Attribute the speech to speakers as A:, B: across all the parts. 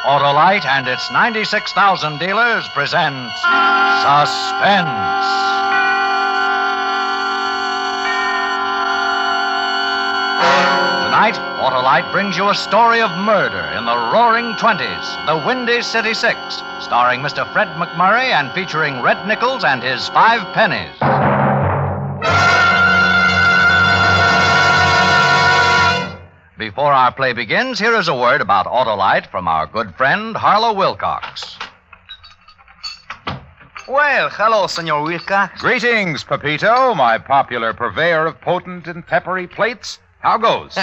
A: Autolite and its 96,000 dealers presents Suspense. Tonight, Autolite brings you a story of murder in the roaring 20s, the Windy City Six, starring Mr. Fred MacMurry and featuring Red Nichols and his 5 Pennies. Before our play begins, here is a word about Autolite from our good friend, Harlow Wilcox.
B: Well, hello, Senor Wilcox.
C: Greetings, Pepito, my popular purveyor of potent and peppery plates. How goes?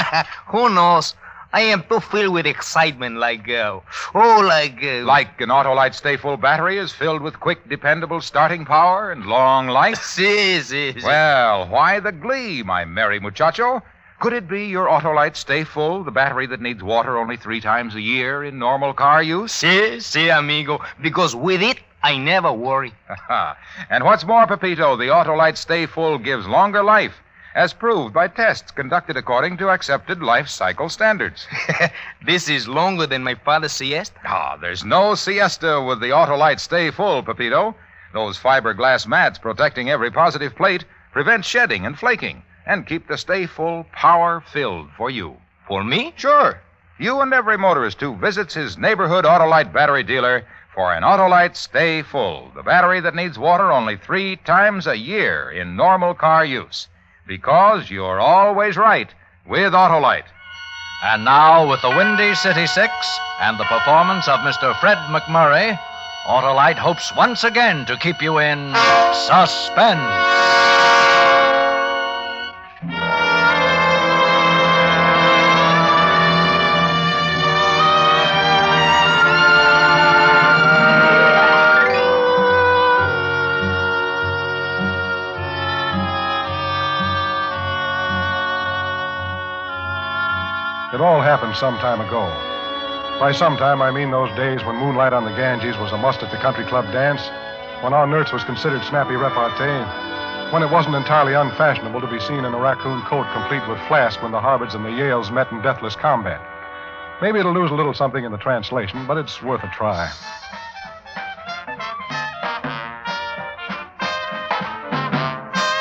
B: Who knows? I am too filled with excitement like an
C: Autolite Stay Full battery is filled with quick, dependable starting power and long life?
B: Si.
C: Well, why the glee, my merry muchacho? Could it be your Autolite Stay Full, the battery that needs water only 3 times a year in normal car use?
B: Si, amigo. Because with it, I never worry.
C: And what's more, Pepito, the Autolite Stay Full gives longer life, as proved by tests conducted according to accepted life cycle standards.
B: This is longer than my father's siesta?
C: There's no siesta with the Autolite Stay Full, Pepito. Those fiberglass mats protecting every positive plate prevent shedding and flaking, and keep the Stay Full power-filled for you.
B: For me?
C: Sure. You and every motorist who visits his neighborhood Autolite battery dealer for an Autolite Stay Full, the battery that needs water only 3 times a year in normal car use. Because you're always right with Autolite.
A: And now, with the Windy City Six and the performance of Mr. Fred MacMurry, Autolite hopes once again to keep you in suspense.
D: It all happened some time ago. By some time, I mean those days when moonlight on the Ganges was a must at the country club dance, when our nurse was considered snappy repartee, when it wasn't entirely unfashionable to be seen in a raccoon coat complete with flask when the Harvards and the Yales met in deathless combat. Maybe it'll lose a little something in the translation, but it's worth a try.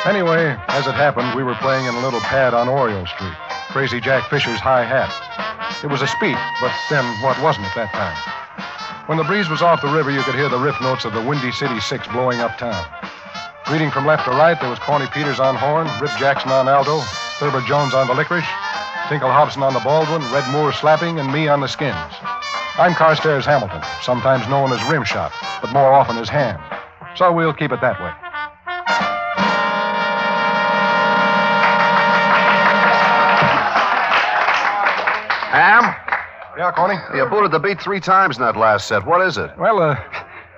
D: Anyway, as it happened, we were playing in a little pad on Oriole Street. Crazy Jack Fisher's High Hat. It was a speak, but then what wasn't at that time? When the breeze was off the river, you could hear the riff notes of the Windy City Six blowing uptown. Reading from left to right, there was Corny Peters on horn, Rip Jackson on alto, Thurber Jones on the licorice, Tinkle Hobson on the Baldwin, Red Moore slapping, and me on the skins. I'm Carstairs Hamilton, sometimes known as Rimshot, but more often as Ham. So we'll keep it that way.
E: Ham?
D: Yeah, Corny?
E: You booted the beat 3 times in that last set. What is it?
D: Well,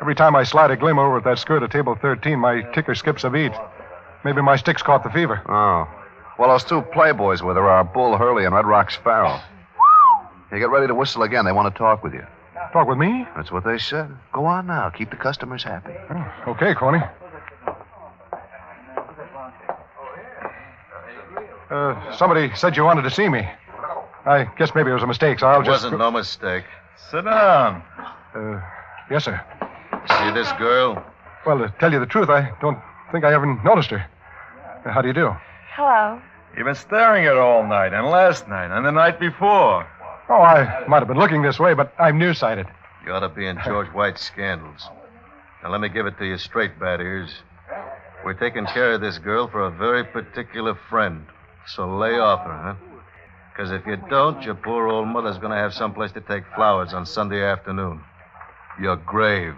D: every time I slide a glimmer over at that skirt of table 13, my ticker skips a beat. Maybe my sticks caught the fever.
E: Oh. Well, those 2 playboys with her are Bull Hurley and Red Rock Sparrow. You get ready to whistle again. They want to talk with you.
D: Talk with me?
E: That's what they said. Go on now. Keep the customers happy.
D: Oh, okay, Corny. Somebody said you wanted to see me. I guess maybe it was a mistake, so I'll just...
F: It wasn't no mistake. Sit down.
D: Yes, sir.
F: See this girl?
D: Well, to tell you the truth, I don't think I ever noticed her. How do you do?
G: Hello.
F: You've been staring at her all night, and last night, and the night before.
D: Oh, I might have been looking this way, but I'm nearsighted.
F: You ought to be in George White's scandals. Now, let me give it to you straight, Bad Ears. We're taking care of this girl for a very particular friend. So lay off her, huh? Because if you don't, your poor old mother's going to have someplace to take flowers on Sunday afternoon. Your grave.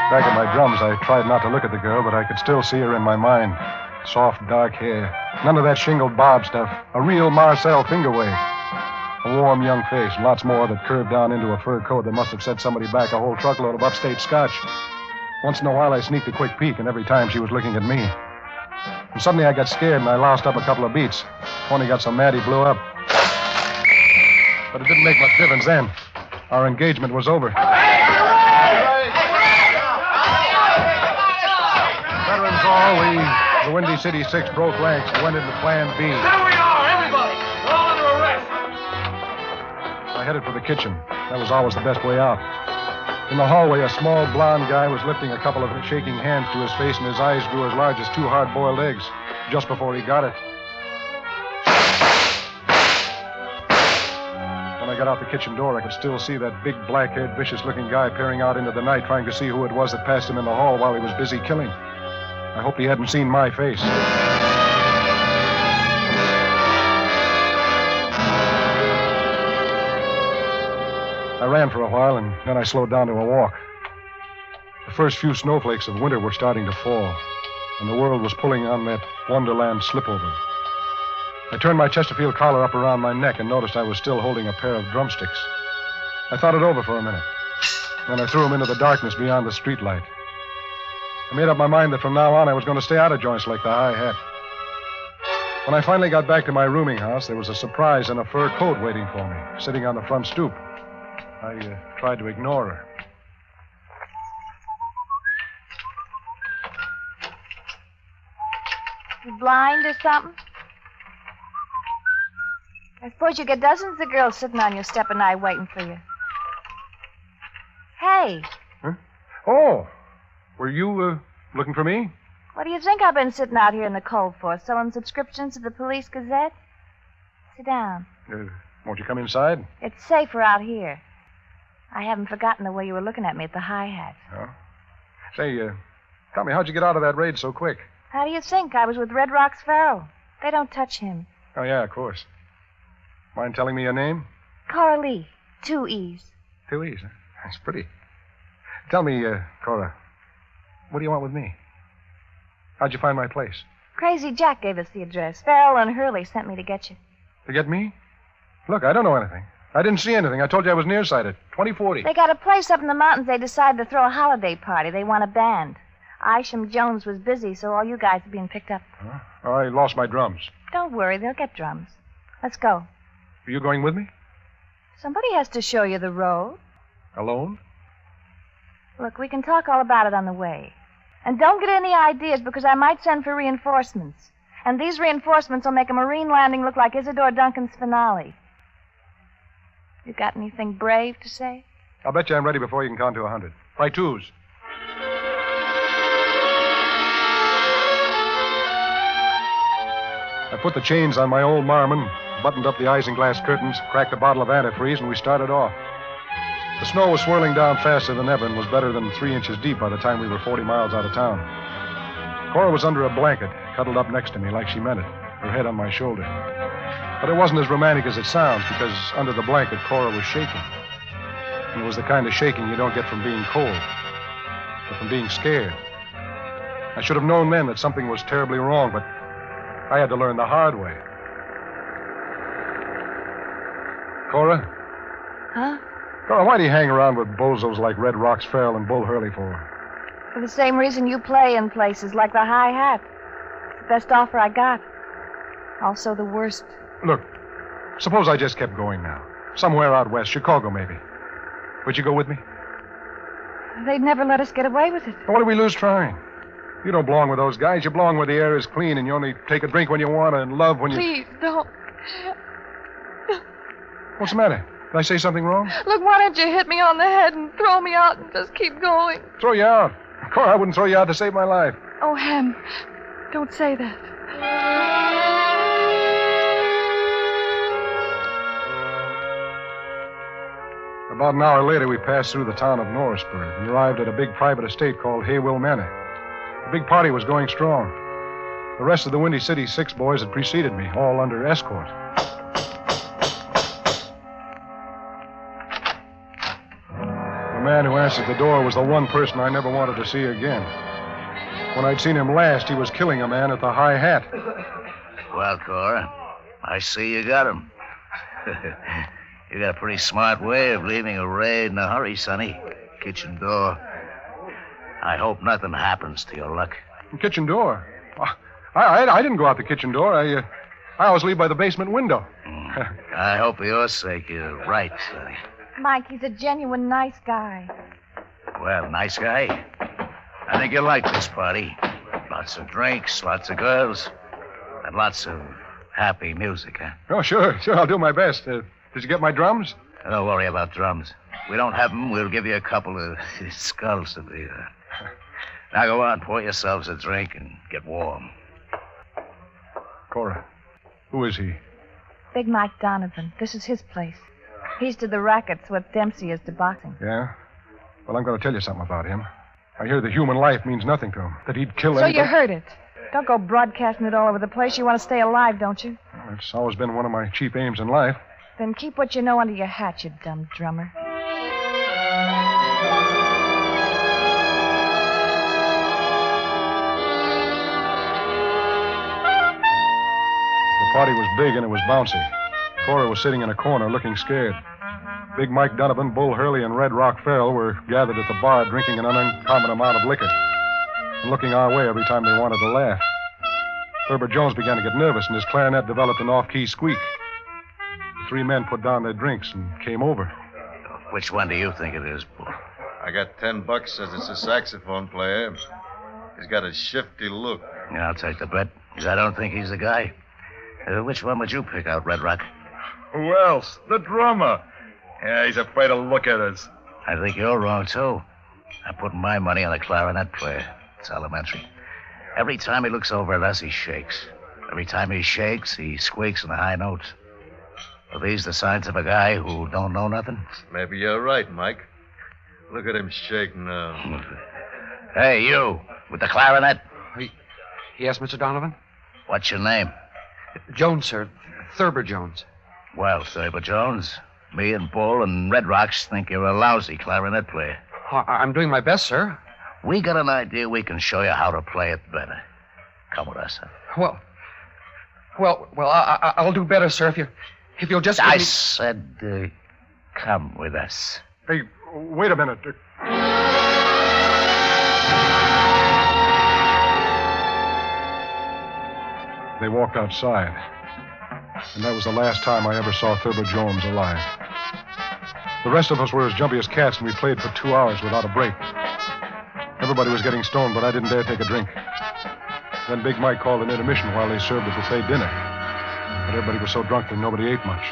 D: Back at my drums, I tried not to look at the girl, but I could still see her in my mind. Soft, dark hair. None of that shingled bob stuff. A real Marcel finger wave. A warm young face. Lots more that curved down into a fur coat that must have set somebody back a whole truckload of upstate scotch. Once in a while, I sneaked a quick peek, and every time she was looking at me. And suddenly I got scared, and I lost up a couple of beats. Tony got so mad he blew up. But it didn't make much difference then. Our engagement was over. Veterans all, the Windy City Six broke ranks and went into Plan B.
G: There we are, everybody. We're all under arrest.
D: I headed for the kitchen. That was always the best way out. In the hallway, a small blonde guy was lifting a couple of shaking hands to his face, and his eyes grew as large as two hard-boiled eggs just before he got it. When I got out the kitchen door, I could still see that big, black-haired, vicious-looking guy peering out into the night, trying to see who it was that passed him in the hall while he was busy killing. I hoped he hadn't seen my face. I ran for a while, and then I slowed down to a walk. The first few snowflakes of winter were starting to fall, and the world was pulling on that Wonderland slipover. I turned my Chesterfield collar up around my neck and noticed I was still holding a pair of drumsticks. I thought it over for a minute. Then I threw them into the darkness beyond the streetlight. I made up my mind that from now on I was going to stay out of joints like the High Hat. When I finally got back to my rooming house, there was a surprise in a fur coat waiting for me, sitting on the front stoop. I tried to ignore her.
H: You blind or something? I suppose you get dozens of girls sitting on your step and I waiting for you. Hey.
D: Huh? Oh, were you looking for me?
H: What do you think I've been sitting out here in the cold for, selling subscriptions to the Police Gazette? Sit down.
D: Won't you come inside?
H: It's safer out here. I haven't forgotten the way you were looking at me at the High Hat.
D: Oh? Say, tell me, how'd you get out of that raid so quick?
H: How do you think? I was with Red Rock's Farrell. They don't touch him.
D: Oh, yeah, of course. Mind telling me your name?
H: Cora Lee. 2 E's.
D: 2 E's, huh? That's pretty. Tell me, Cora, what do you want with me? How'd you find my place?
H: Crazy Jack gave us the address. Farrell and Hurley sent me to get you.
D: To get me? Look, I don't know anything. I didn't see anything. I told you I was nearsighted. 2040.
H: They got a place up in the mountains. They decided to throw a holiday party. They want a band. Isham Jones was busy, so all you guys are being picked up.
D: Huh? Oh, I lost my drums.
H: Don't worry. They'll get drums. Let's go.
D: Are you going with me?
H: Somebody has to show you the road.
D: Alone?
H: Look, we can talk all about it on the way. And don't get any ideas, because I might send for reinforcements. And these reinforcements will make a Marine landing look like Isadore Duncan's finale. You got anything brave to say?
D: I'll bet you I'm ready before you can count to 100. By twos. I put the chains on my old Marmon, buttoned up the isinglass curtains, cracked a bottle of antifreeze, and we started off. The snow was swirling down faster than ever and was better than 3 inches deep by the time we were 40 miles out of town. Cora was under a blanket, cuddled up next to me like she meant it, her head on my shoulder. But it wasn't as romantic as it sounds, because under the blanket, Cora was shaking. And it was the kind of shaking you don't get from being cold, but from being scared. I should have known then that something was terribly wrong, but I had to learn the hard way. Cora?
H: Huh?
D: Cora, why do you hang around with bozos like Red Rock's Farrell and Bull Hurley for?
H: For the same reason you play in places like the High Hat. It's the best offer I got. Also the worst.
D: Look, suppose I just kept going now. Somewhere out west, Chicago maybe. Would you go with me?
H: They'd never let us get away with it.
D: What do we lose trying? You don't belong with those guys. You belong where the air is clean and you only take a drink when you want to and love when you...
H: Please, don't.
D: What's the matter? Did I say something wrong?
H: Look, why don't you hit me on the head and throw me out and just keep going?
D: Throw you out? Cora, I wouldn't throw you out to save my life.
H: Oh, Ham, don't say that.
D: About an hour later, we passed through the town of Norrisburg and arrived at a big private estate called Haywill Manor. The big party was going strong. The rest of the Windy City Six boys had preceded me, all under escort. The man who answered the door was the one person I never wanted to see again. When I'd seen him last, he was killing a man at the High Hat.
I: Well, Cora, I see you got him. You got a pretty smart way of leaving a raid in a hurry, Sonny. Kitchen door. I hope nothing happens to your luck.
D: The kitchen door? I didn't go out the kitchen door. I always leave by the basement window.
I: I hope for your sake you're right, Sonny.
H: Mike, he's a genuine nice guy.
I: Well, nice guy. I think you'll like this party. Lots of drinks, lots of girls, and lots of happy music, huh?
D: Oh, sure. I'll do my best. Did you get my drums?
I: Don't worry about drums. We don't have them. We'll give you a couple of skulls to be. Now go on, pour yourselves a drink and get warm.
D: Cora, who is he?
H: Big Mike Donovan. This is his place. He's to the rackets what Dempsey is to boxing.
D: Yeah? Well, I'm going to tell you something about him. I hear that human life means nothing to him, that he'd kill
H: So
D: anybody.
H: you heard it. Don't go broadcasting it all over the place. You want to stay alive, don't you?
D: Well, it's always been one of my chief aims in life.
H: Then keep what you know under your hat, you dumb drummer.
D: The party was big and it was bouncy. Cora was sitting in a corner looking scared. Big Mike Donovan, Bull Hurley, and Red Rock Farrell were gathered at the bar drinking an uncommon amount of liquor and looking our way every time they wanted to laugh. Thurber Jones began to get nervous, and his clarinet developed an off-key squeak. The three men put down their drinks and came over.
I: Which one do you think it is, Bull?
F: I got $10 says it's a saxophone player. He's got a shifty look.
I: Yeah, I'll take the bet, because I don't think he's the guy. Which one would you pick out, Red Rock?
J: Who else? The drummer. Yeah, he's afraid to look at us.
I: I think you're wrong, too. I'm putting my money on the clarinet player. It's elementary. Every time he looks over at us, he shakes. Every time he shakes, he squeaks in the high notes. Are these the signs of a guy who don't know nothing?
F: Maybe you're right, Mike. Look at him shake now.
I: Hey, you, with the clarinet.
K: Yes, Mr. Donovan?
I: What's your name?
K: Jones, sir. Thurber Jones.
I: Well, Thurber Jones, me and Bull and Red Rocks think you're a lousy clarinet player.
K: I'm doing my best, sir.
I: We got an idea we can show you how to play it better. Come with us, huh?
K: Well, I'll do better, sir, if you'll just...
I: I said, come with us.
D: Hey, wait a minute. They walked outside, and that was the last time I ever saw Thurber Jones alive. The rest of us were as jumpy as cats, and we played for 2 hours without a break. Everybody was getting stoned, but I didn't dare take a drink. Then Big Mike called an intermission while they served the buffet dinner. But everybody was so drunk that nobody ate much.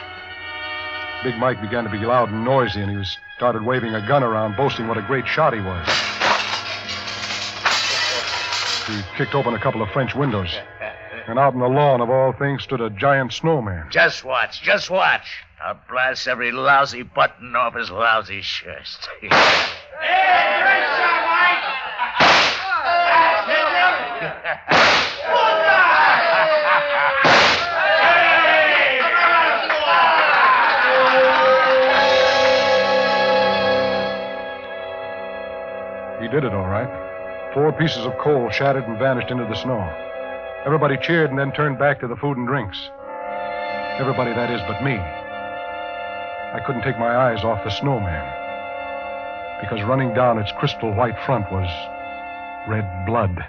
D: Big Mike began to be loud and noisy, and he started waving a gun around, boasting what a great shot he was. He kicked open a couple of French windows. And out on the lawn, of all things, stood a giant snowman.
I: Just watch. I'll blast every lousy button off his lousy shirt.
D: He did it all right. 4 pieces of coal shattered and vanished into the snow. Everybody cheered and then turned back to the food and drinks. Everybody, that is, but me. I couldn't take my eyes off the snowman, because running down its crystal white front was red blood.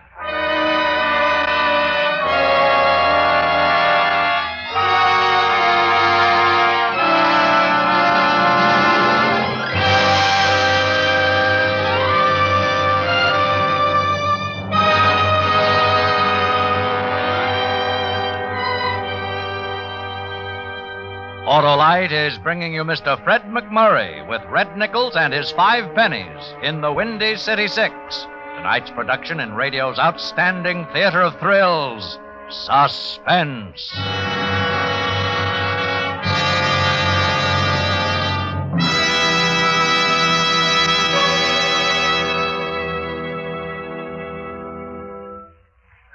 A: Autolite is bringing you Mr. Fred MacMurray with Red Nichols and his 5 Pennies in the Windy City 6. Tonight's production in radio's outstanding theater of thrills, Suspense.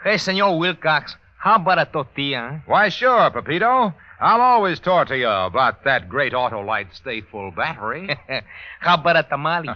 B: Hey, Senor Wilcox, how about a tortilla?
C: Why, sure, Pepito. I'll always talk to you about that great Autolite Stay Full battery.
B: How about a tamale?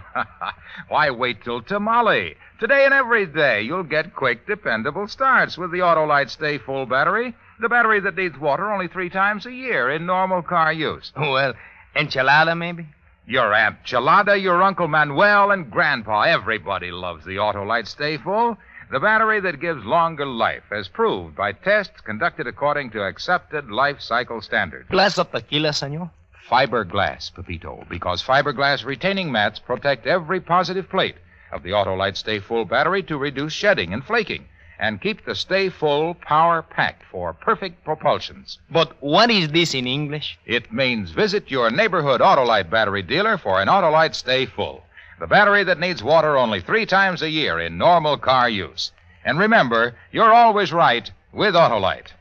C: Why, wait till tamale. Today and every day, you'll get quick, dependable starts with the Autolite Stay Full battery, the battery that needs water only 3 times a year in normal car use.
B: Well, enchilada, maybe?
C: Your Aunt Chelada, your Uncle Manuel, and Grandpa, everybody loves the Autolite Stay Full. The battery that gives longer life, as proved by tests conducted according to accepted life cycle standards.
B: Glass of tequila, senor?
C: Fiberglass, Pepito, because fiberglass retaining mats protect every positive plate of the Autolite Stay Full battery to reduce shedding and flaking and keep the Stay Full power packed for perfect propulsions.
B: But what is this in English?
C: It means visit your neighborhood Autolite battery dealer for an Autolite Stay Full, the battery that needs water only 3 times a year in normal car use. And remember, you're always right with Autolite.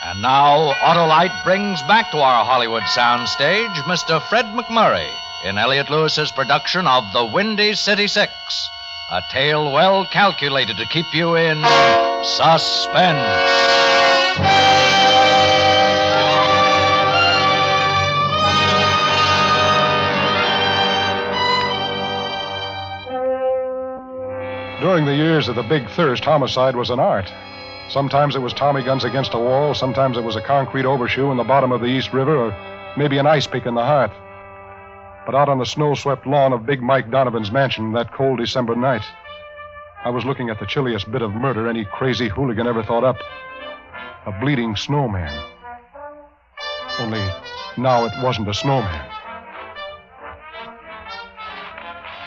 A: And now, Autolite brings back to our Hollywood soundstage Mr. Fred MacMurray in Elliot Lewis's production of The Windy City Six, a tale well calculated to keep you in suspense.
D: During the years of the Big Thirst, homicide was an art. Sometimes it was Tommy guns against a wall, sometimes it was a concrete overshoe in the bottom of the East River, or maybe an ice pick in the heart. But out on the snow-swept lawn of Big Mike Donovan's mansion that cold December night, I was looking at the chilliest bit of murder any crazy hooligan ever thought up. A bleeding snowman. Only now it wasn't a snowman.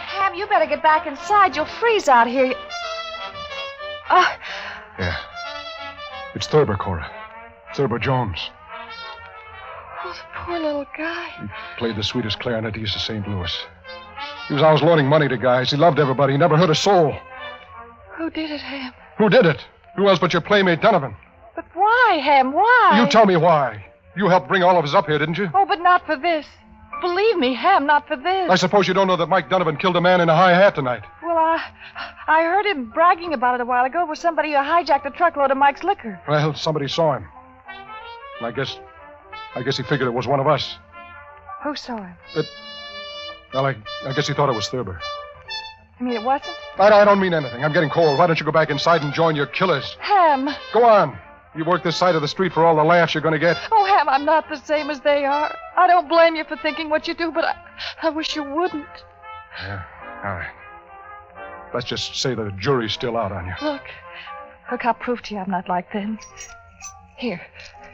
H: Ham, you better get back inside. You'll freeze out here.
D: Yeah. It's Thurber, Cora. Thurber Jones.
H: Oh, the poor little guy.
D: He played the sweetest clarinet east of St. Louis. He was always loaning money to guys. He loved everybody. He never hurt a soul.
H: Who did it, Ham?
D: Who did it? Who else but your playmate Donovan?
H: But why, Ham? Why?
D: You tell me why. You helped bring all of us up here, didn't you?
H: Oh, but not for this. Believe me, Ham, not for this.
D: I suppose you don't know that Mike Donovan killed a man in a high hat tonight.
H: Well, I heard him bragging about it a while ago with somebody who hijacked a truckload of Mike's liquor.
D: Well, somebody saw him. And I guess he figured it was one of us.
H: Who saw him?
D: I guess he thought it was Thurber.
H: You mean it wasn't?
D: I don't mean anything. I'm getting cold. Why don't you go back inside and join your killers?
H: Ham.
D: Go on. You work this side of the street for all the laughs you're going to get.
H: Oh, Ham, I'm not the same as they are. I don't blame you for thinking what you do, but I wish you wouldn't.
D: Yeah, all right. Let's just say the jury's still out on you.
H: Look, I'll prove to you I'm not like them. Here,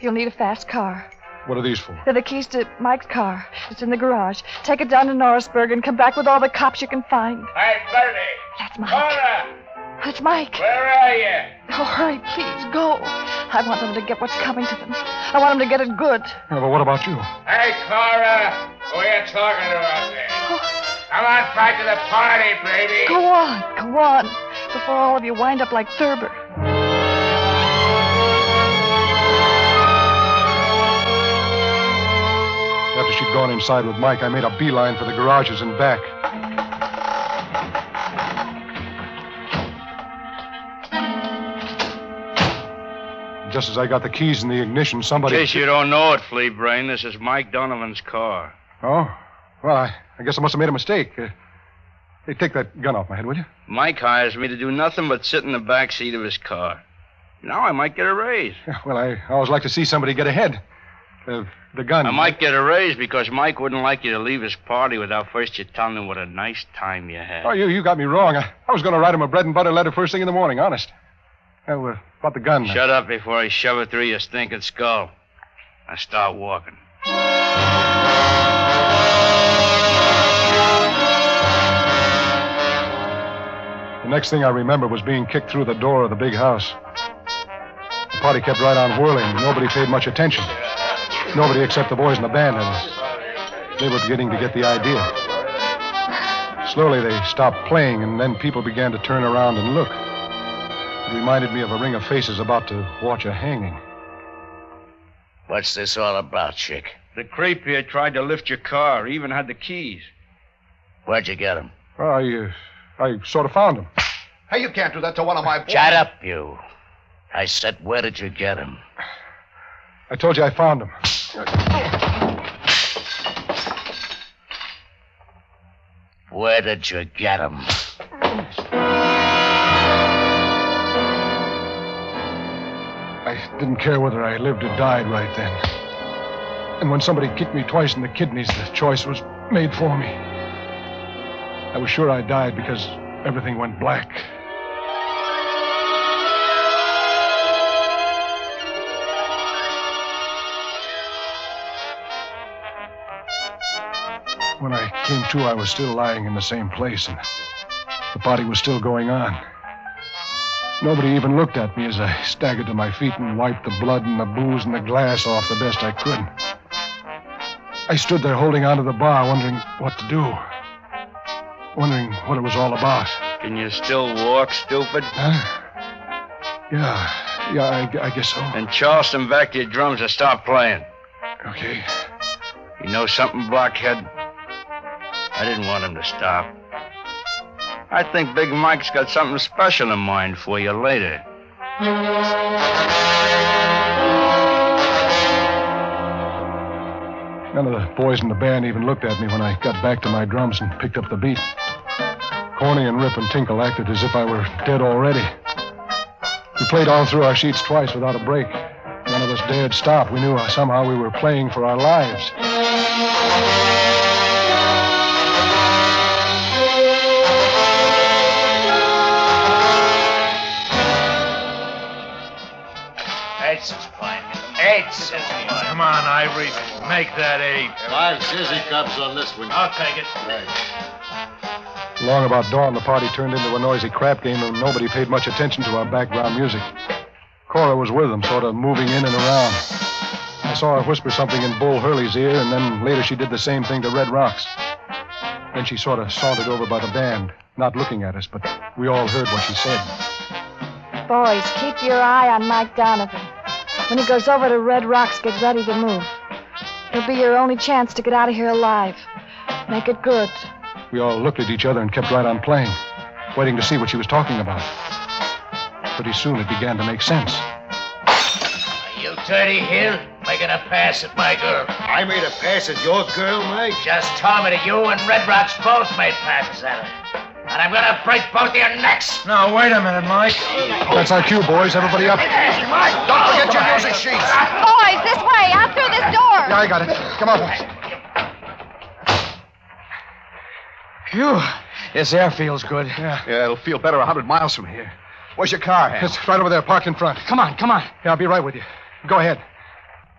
H: you'll need a fast car.
D: What are these for?
H: They're the keys to Mike's car. It's in the garage. Take it down to Norrisburg and come back with all the cops you can find.
G: Hey, Bertie.
H: That's Mike.
G: Cora.
H: That's Mike.
G: Where are you?
H: Oh, hurry, please, go. I want them to get what's coming to them. I want them to get it good.
D: Yeah, but what about you?
G: Hey, Cora. Who are you talking to out there? Come on back to the party, baby.
H: Go on. Before all of you wind up like Thurber.
D: After she'd gone inside with Mike, I made a beeline for the garages and back. Just as I got the keys in the ignition, somebody...
L: In case you don't know it, Flea Brain, this is Mike Donovan's car.
D: Oh? Well, I guess I must have made a mistake. Hey, take that gun off my head, will you?
L: Mike hires me to do nothing but sit in the back seat of his car. Now I might get a raise.
D: Yeah, well, I always like to see somebody get ahead. The gun...
L: I might get a raise because Mike wouldn't like you to leave his party without first you telling him what a nice time you had.
D: Oh, you got me wrong. I was going to write him a bread and butter letter first thing in the morning, honest. About the gun.
L: Shut up before I shove it through your stinking skull. Now start walking.
D: The next thing I remember was being kicked through the door of the big house. The party kept right on whirling. Nobody paid much attention. Nobody except the boys in the band, and they were beginning to get the idea. Slowly they stopped playing, and then people began to turn around and look. It reminded me of a ring of faces about to watch a hanging.
I: What's this all about, Chick?
L: The creep here tried to lift your car. He even had the keys.
I: Where'd you get him?
D: Well, I sort of found him.
E: Hey, you can't do that to one of my boys.
I: Shut up, you. I said, where did you get him?
D: I told you I found him.
I: Where did you get him?
D: I didn't care whether I lived or died right then. And when somebody kicked me twice in the kidneys, the choice was made for me. I was sure I died because everything went black. When I came to, I was still lying in the same place, and the party was still going on. Nobody even looked at me as I staggered to my feet and wiped the blood and the booze and the glass off the best I could. I stood there holding onto the bar, wondering what to do. Wondering what it was all about.
L: Can you still walk, stupid?
D: Huh? Yeah, I guess so.
L: Then Charleston back to your drums and start playing.
D: Okay.
L: You know something, blockhead? I didn't want him to stop. I think Big Mike's got something special in mind for you later.
D: None of the boys in the band even looked at me when I got back to my drums and picked up the beat. Corny and Rip and Tinkle acted as if I were dead already. We played all through our sheets twice without a break. None of us dared stop. We knew somehow we were playing for our lives.
I: Eights is fine. Eights is fine.
J: Come on, Ivory. Make that 8.
F: 5 sizzy cups on this one.
J: I'll take it.
D: Long about dawn, the party turned into a noisy crap game, and nobody paid much attention to our background music. Cora was with them, sort of moving in and around. I saw her whisper something in Bull Hurley's ear, and then later she did the same thing to Red Rocks. Then she sort of sauntered over by the band, not looking at us, but we all heard what she said.
H: Boys, keep your eye on Mike Donovan. When he goes over to Red Rocks, get ready to move. It'll be your only chance to get out of here alive. Make it good.
D: We all looked at each other and kept right on playing, waiting to see what she was talking about. Pretty soon it began to make sense.
I: Are you dirty here? Making a pass at my girl.
F: I made a pass at your girl, Mike?
I: Just told me that you and Red Rocks both made passes at her. And I'm gonna break both of your necks.
J: No, wait a minute, Mike.
D: That's our cue, boys. Everybody up.
I: Mike,
C: Don't forget your music sheets.
H: Boys, this way, out through this door.
D: Yeah, I got it. Come on, boys.
K: Phew. This air feels good.
D: Yeah,
E: it'll feel better 100 miles from here. Where's your car, Ham?
D: it's right over there, parked in front.
K: Come on.
D: Yeah, I'll be right with you. Go ahead.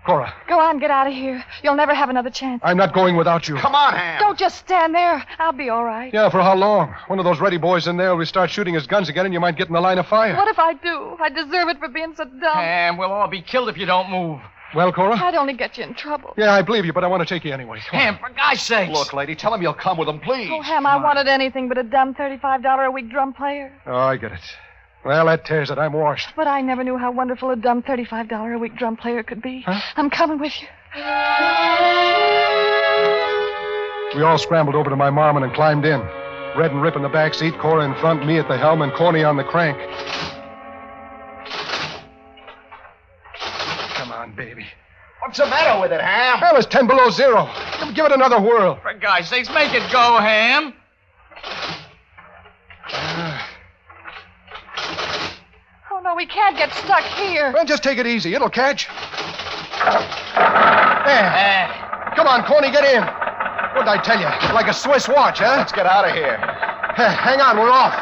D: Cora,
H: Go on, get out of here. You'll never have another chance.
D: I'm not going without you.
E: Come on, Ham.
H: Don't just stand there. I'll be all right.
D: Yeah, for how long? One of those ready boys in there will start shooting his guns again, and you might get in the line of fire.
H: What if I do? I deserve it for being so dumb.
K: And we'll all be killed if you don't move.
D: Well, Cora?
H: I'd only get you in trouble.
D: Yeah, I believe you, but I want to take you anyway. Come on.
K: Ham, for God's sakes.
E: Look, lady, tell him you'll come with him, please.
H: Oh, Ham, I wanted anything but a dumb $35 a week drum player.
D: Oh, I get it. Well, that tears it. I'm washed.
H: But I never knew how wonderful a dumb $35 a week drum player could be.
D: Huh?
H: I'm coming with you.
D: We all scrambled over to my Marmon and climbed in. Red and Rip in the back seat, Cora in front, me at the helm, and Corny on the crank. Come on, baby.
E: What's the matter with it, Ham?
D: Well, it's 10 below zero. Give it another whirl.
K: For God's sakes, make it go, Ham.
H: Oh, no, we can't get stuck here.
D: Well, just take it easy. It'll catch. There. Come on, Corny, get in. What'd I tell you? Like a Swiss watch, huh?
E: Let's get out of here.
D: Hang on, we're off.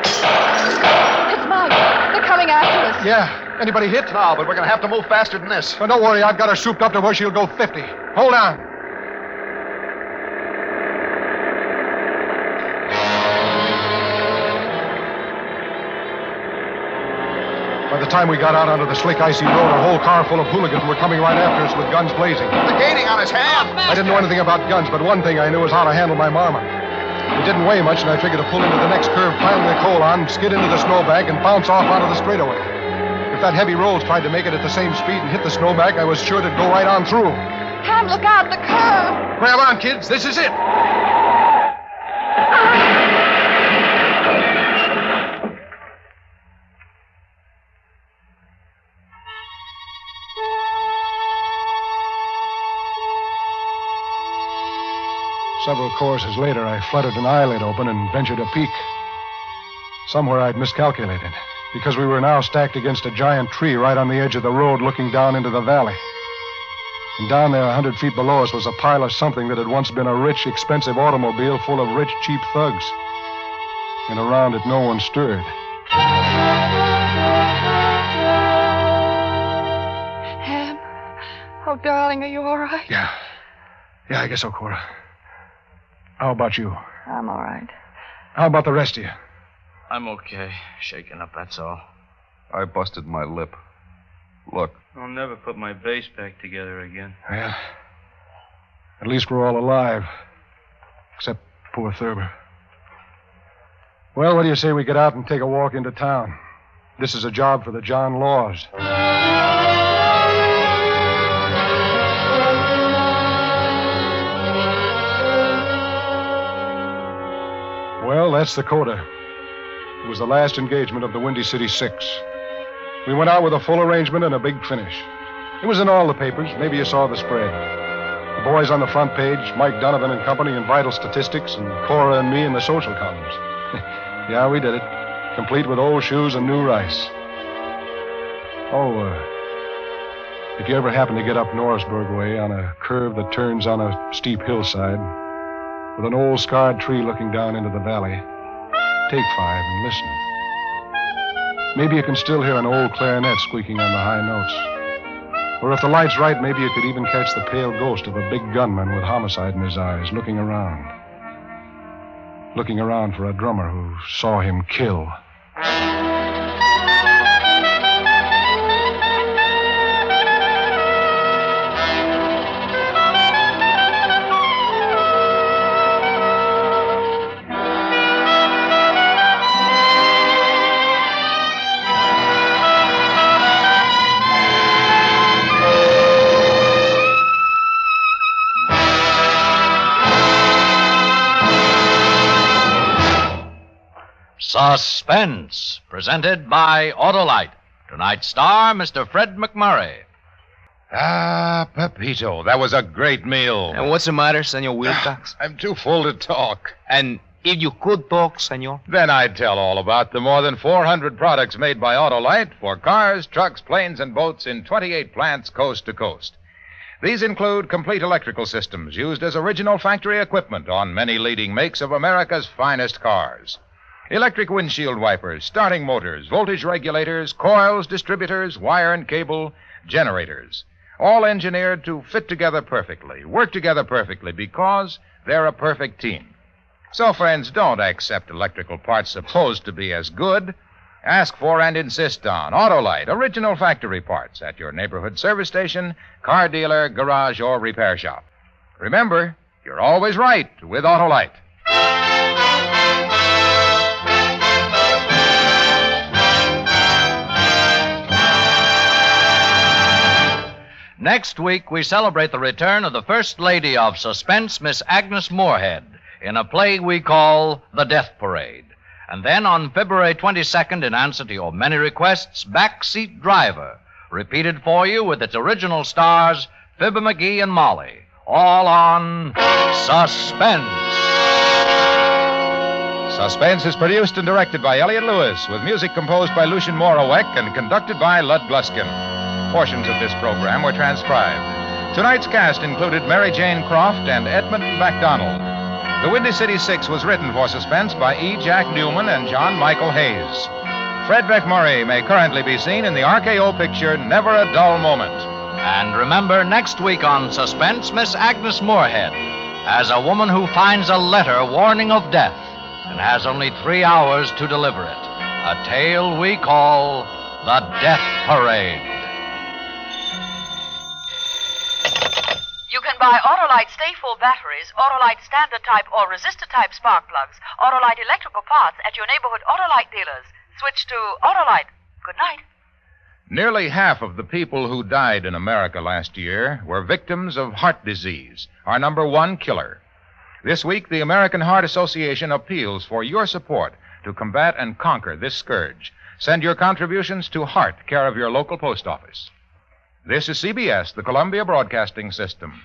H: It's Mike. They're coming after us.
D: Yeah. Anybody hit?
E: No, but we're going to have to move faster than this.
D: Well, don't worry. I've got her souped up to where she'll go 50. Hold on. By the time we got out onto the slick, icy road, a whole car full of hooligans were coming right after us with guns blazing.
E: They're gaining on us, Ham.
D: I didn't know anything about guns, but one thing I knew was how to handle my Marmon. It didn't weigh much, and I figured to pull into the next curve, finally the coal on, skid into the snowbank, and bounce off onto the straightaway. If that heavy Rolls tried to make it at the same speed and hit the snowbank, I was sure to go right on through.
H: Ham, look out, the curve.
D: Grab on, kids. This is it. Several courses later, I fluttered an eyelid open and ventured a peek. Somewhere I'd miscalculated, because we were now stacked against a giant tree right on the edge of the road looking down into the valley. And down there, 100 feet below us, was a pile of something that had once been a rich, expensive automobile full of rich, cheap thugs. And around it, no one stirred.
K: Oh, darling, are you all right?
D: Yeah. Yeah, I guess so, Cora. How about you?
H: I'm all right.
D: How about the rest of you?
L: I'm okay. Shaken up, that's all.
E: I busted my lip. Look.
L: I'll never put my bass back together again.
D: Well, at least we're all alive. Except poor Thurber. Well, what do you say we get out and take a walk into town? This is a job for the John Laws. Well, that's the coda. It was the last engagement of the Windy City Six. We went out with a full arrangement and a big finish. It was in all the papers. Maybe you saw the spread. The boys on the front page, Mike Donovan and company in Vital Statistics, and Cora and me in the social columns. Yeah, we did it. Complete with old shoes and new rice. Oh, if you ever happen to get up Norrisburg way on a curve that turns on a steep hillside, with an old scarred tree looking down into the valley, take 5 and listen. Maybe you can still hear an old clarinet squeaking on the high notes. Or if the light's right, maybe you could even catch the pale ghost of a big gunman with homicide in his eyes, looking around. Looking around for a drummer who saw him kill.
A: Suspense, presented by Autolite. Tonight's star, Mr. Fred MacMurray.
C: Ah, Pepito, that was a great meal.
B: And what's the matter, Senor Wilcox?
C: I'm too full to talk.
B: And if you could talk, Senor?
C: Then I'd tell all about the more than 400 products made by Autolite for cars, trucks, planes, and boats in 28 plants coast to coast. These include complete electrical systems used as original factory equipment on many leading makes of America's finest cars. Electric windshield wipers, starting motors, voltage regulators, coils, distributors, wire and cable, generators. All engineered to fit together perfectly, work together perfectly, because they're a perfect team. So, friends, don't accept electrical parts supposed to be as good. Ask for and insist on Autolite, original factory parts at your neighborhood service station, car dealer, garage, or repair shop. Remember, you're always right with Autolite.
A: Next week, we celebrate the return of the First Lady of Suspense, Miss Agnes Moorehead, in a play we call The Death Parade. And then on February 22nd, in answer to your many requests, Backseat Driver, repeated for you with its original stars, Fibber McGee and Molly, all on Suspense.
C: Suspense is produced and directed by Elliott Lewis, with music composed by Lucien Morawek and conducted by Lud Gluskin. Portions of this program were transcribed. Tonight's cast included Mary Jane Croft and Edmund MacDonald. The Windy City Six was written for Suspense by E. Jack Newman and John Michael Hayes. Fred MacMurray may currently be seen in the RKO picture Never a Dull Moment.
A: And remember, next week on Suspense, Miss Agnes Moorehead, as a woman who finds a letter warning of death and has only 3 hours to deliver it. A tale we call The Death Parade.
M: You can buy Autolite Stay-Full batteries, Autolite Standard-type or Resistor-type spark plugs, Autolite electrical parts at your neighborhood Autolite dealers. Switch to Autolite. Good night.
C: Nearly half of the people who died in America last year were victims of heart disease, our number one killer. This week, the American Heart Association appeals for your support to combat and conquer this scourge. Send your contributions to Heart, care of your local post office. This is CBS, the Columbia Broadcasting System.